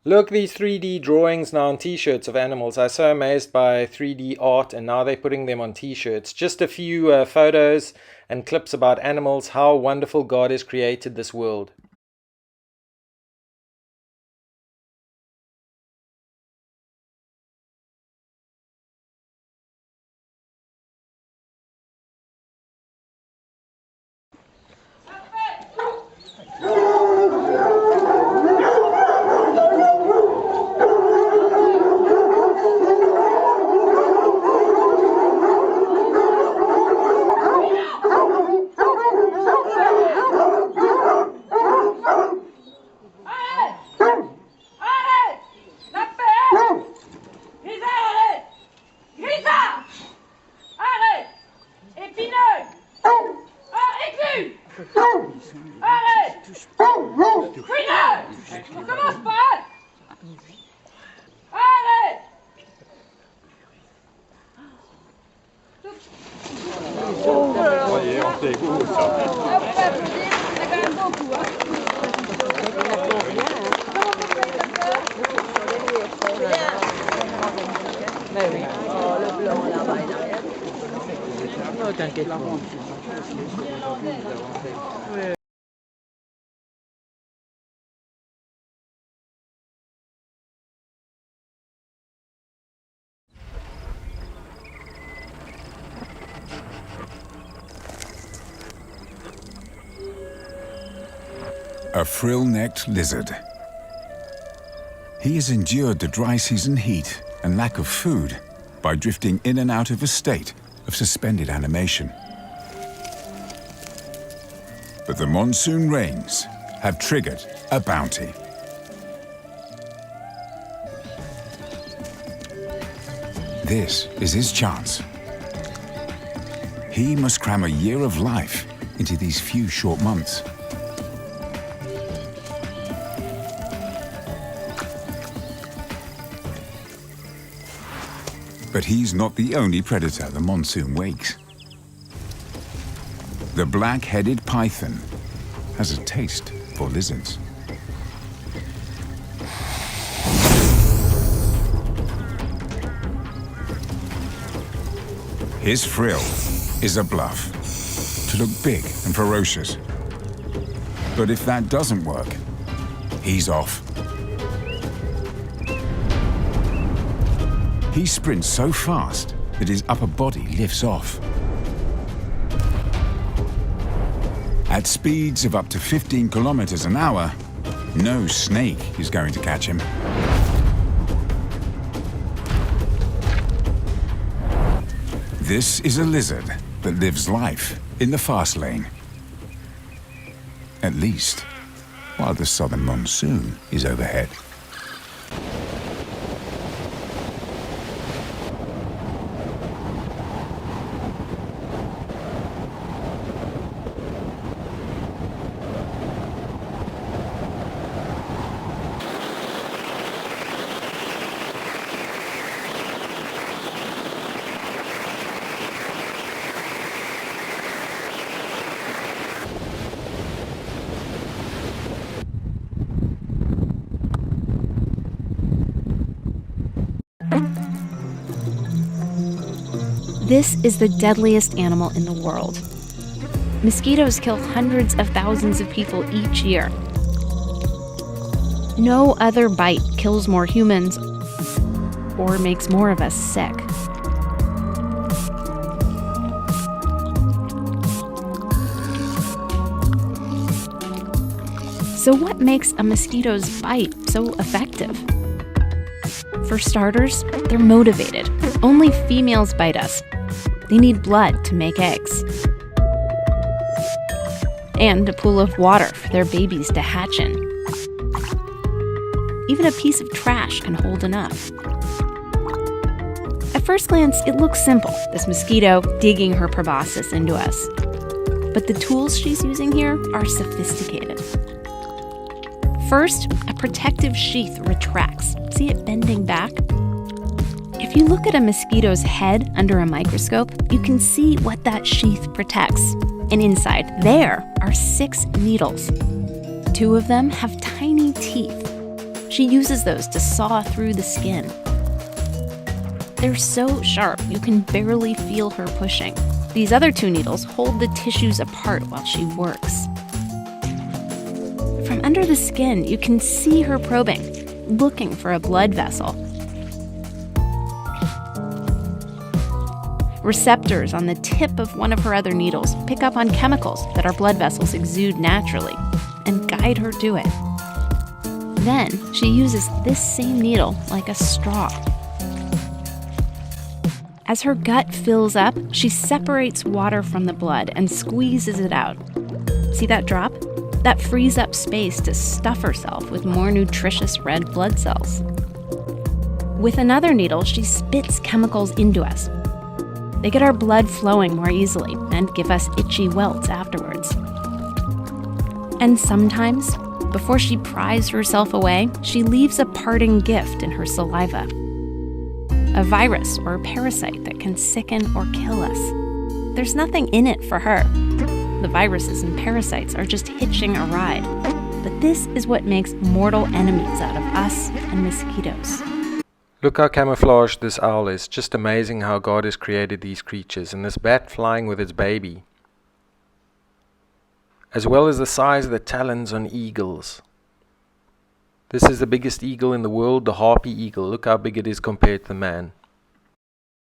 Look, these 3D drawings now on t-shirts of animals. I'm so amazed by 3D art, and now they're putting them on t-shirts. Just a few photos and clips about animals, how wonderful God has created this world. A frill-necked lizard. He has endured the dry season heat and lack of food by drifting in and out of a state of suspended animation. But the monsoon rains have triggered a bounty. This is his chance. He must cram a year of life into these few short months. But he's not the only predator the monsoon wakes. The black-headed python has a taste for lizards. His frill is a bluff, to look big and ferocious. But if that doesn't work, he's off. He sprints so fast that his upper body lifts off. At speeds of up to 15 kilometers an hour, no snake is going to catch him. This is a lizard that lives life in the fast lane. At least, while the southern monsoon is overhead. This is the deadliest animal in the world. Mosquitoes kill hundreds of thousands of people each year. No other bite kills more humans or makes more of us sick. So what makes a mosquito's bite so effective? For starters, they're motivated. Only females bite us. They need blood to make eggs. And a pool of water for their babies to hatch in. Even a piece of trash can hold enough. At first glance, it looks simple, this mosquito digging her proboscis into us. But the tools she's using here are sophisticated. First, a protective sheath retracts. See it bending back? If you look at a mosquito's head under a microscope, you can see what that sheath protects. And inside there are 6 needles. 2 of them have tiny teeth. She uses those to saw through the skin. They're so sharp, you can barely feel her pushing. These other 2 needles hold the tissues apart while she works. From under the skin, you can see her probing, looking for a blood vessel. Receptors on the tip of one of her other needles pick up on chemicals that our blood vessels exude naturally and guide her to it. Then she uses this same needle like a straw. As her gut fills up, she separates water from the blood and squeezes it out. See that drop? That frees up space to stuff herself with more nutritious red blood cells. With another needle, she spits chemicals into us. They get our blood flowing more easily and give us itchy welts afterwards. And sometimes, before she pries herself away, she leaves a parting gift in her saliva. A virus or a parasite that can sicken or kill us. There's nothing in it for her. The viruses and parasites are just hitching a ride. But this is what makes mortal enemies out of us and mosquitoes. Look how camouflaged this owl is. Just amazing how God has created these creatures. And this bat flying with its baby. As well as the size of the talons on eagles. This is the biggest eagle in the world, the harpy eagle. Look how big it is compared to the man.